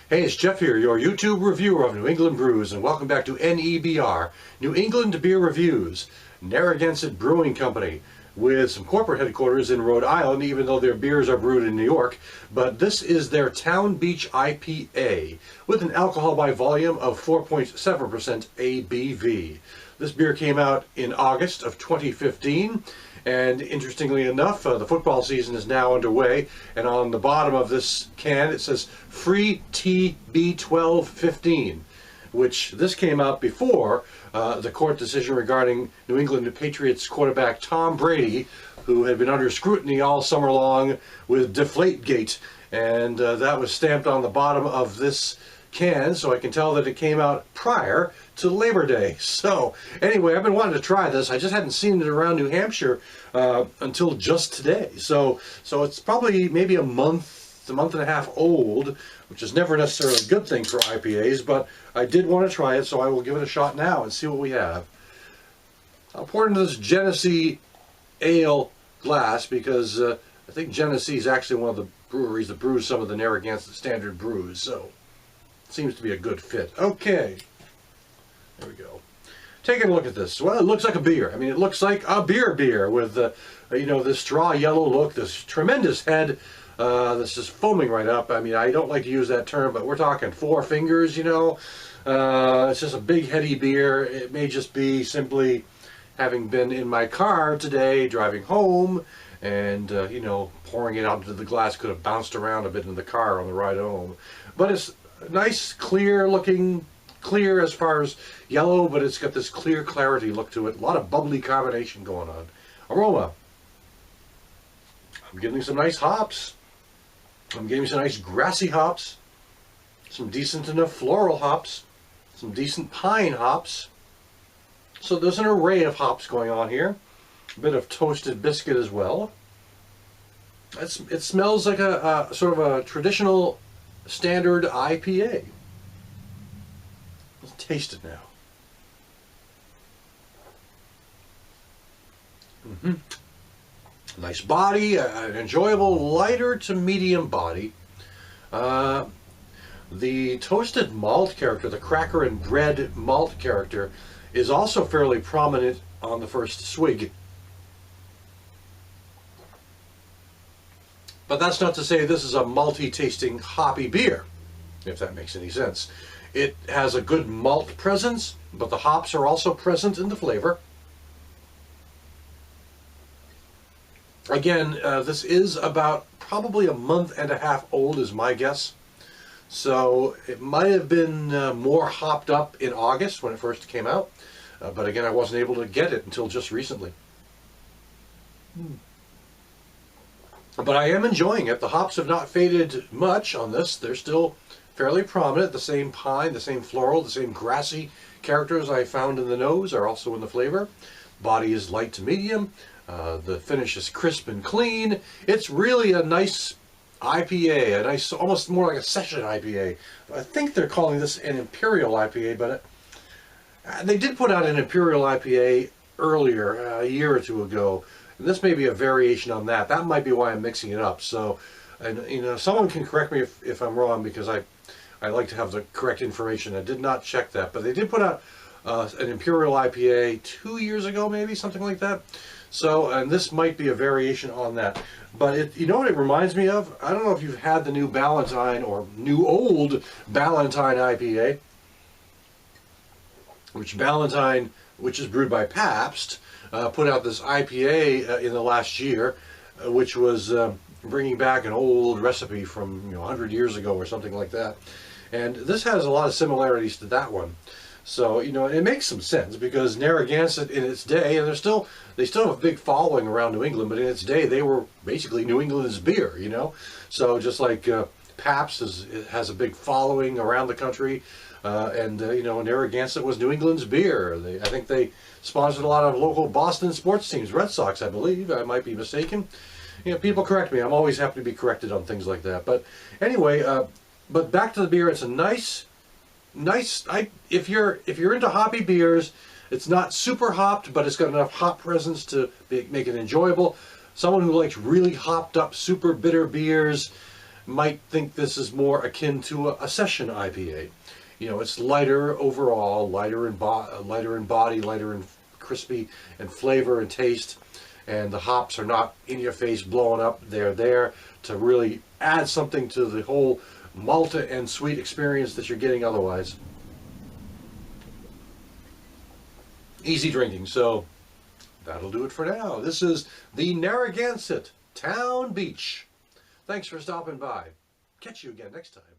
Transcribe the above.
Hey, it's Jeff here, your YouTube reviewer of New England brews, and welcome back to NEBR, New England Beer Reviews, Narragansett Brewing Company, with some corporate headquarters in Rhode Island, even though their beers are brewed in New York. But this is their Town Beach IPA, with an alcohol by volume of 4.7% ABV. This beer came out in August of 2015. And interestingly enough, the football season is now underway, and on the bottom of this can it says Free TB1215, which this came out before the court decision regarding New England Patriots quarterback Tom Brady, who had been under scrutiny all summer long with Deflategate, and that was stamped on the bottom of this can, so I can tell that it came out prior to Labor Day. So anyway, I've been wanting to try this. I just hadn't seen it around New Hampshire until just today. So it's probably maybe a month and a half old, which is never necessarily a good thing for IPAs, but I did want to try it, so I will give it a shot now and see what we have. I'll pour it into this Genesee ale glass because I think Genesee is actually one of the breweries that brews some of the Narragansett standard brews, so seems to be a good fit. Okay, there we go. Taking a look at this. Well, it looks like a beer. I mean, it looks like a beer with this straw yellow look, this tremendous head that's just foaming right up. I mean, I don't like to use that term, but we're talking four fingers, It's just a big heady beer. It may just be simply having been in my car today driving home and, pouring it out into the glass could have bounced around a bit in the car on the ride home. But it's nice, clear as far as yellow, but it's got this clear clarity look to it. A lot of bubbly carbonation going on. Aroma. I'm getting some nice hops. I'm getting some nice grassy hops. Some decent enough floral hops. Some decent pine hops. So there's an array of hops going on here. A bit of toasted biscuit as well. It smells like a sort of a traditional standard IPA. Let's taste it now. Nice body, an enjoyable lighter to medium body. The toasted malt character, the cracker and bread malt character, is also fairly prominent on the first swig. But that's not to say this is a malty tasting hoppy beer, if that makes any sense. It has a good malt presence, but the hops are also present in the flavor. Again, this is about probably a month and a half old is my guess. So it might have been more hopped up in August when it first came out. But again, I wasn't able to get it until just recently. But I am enjoying it. The hops have not faded much on this. They're still fairly prominent. The same pine, the same floral, the same grassy characters I found in the nose are also in the flavor. Body is light to medium. The finish is crisp and clean. It's really a nice IPA, a nice, almost more like a session IPA. I think they're calling this an Imperial IPA, but they did put out an Imperial IPA earlier, a year or two ago. And this may be a variation on that. That might be why I'm mixing it up. So, and someone can correct me if I'm wrong, because I like to have the correct information. I did not check that, but they did put out an Imperial IPA 2 years ago, maybe something like that. So, and this might be a variation on that. But you know what it reminds me of? I don't know if you've had the new Ballantine or new old Ballantine IPA, which Ballantine, which is brewed by Pabst, put out this IPA in the last year, which was bringing back an old recipe from 100 years ago or something like that. And this has a lot of similarities to that one. So, it makes some sense because Narragansett in its day, and they still have a big following around New England, but in its day they were basically New England's beer, So just like Pabst has a big following around the country, and Narragansett was New England's beer. I think they sponsored a lot of local Boston sports teams, Red Sox, I believe. I might be mistaken. People correct me. I'm always happy to be corrected on things like that. But anyway, but back to the beer. It's a nice. If you're into hoppy beers, it's not super hopped, but it's got enough hop presence to make it enjoyable. Someone who likes really hopped up, super bitter beers, might think this is more akin to a session IPA. You know, it's lighter overall, lighter in body, lighter in crispy and flavor and taste, and the hops are not in your face blowing up. They're there to really add something to the whole malta and sweet experience that you're getting otherwise. Easy drinking, so that'll do it for now. This is the Narragansett Town Beach. Thanks for stopping by. Catch you again next time.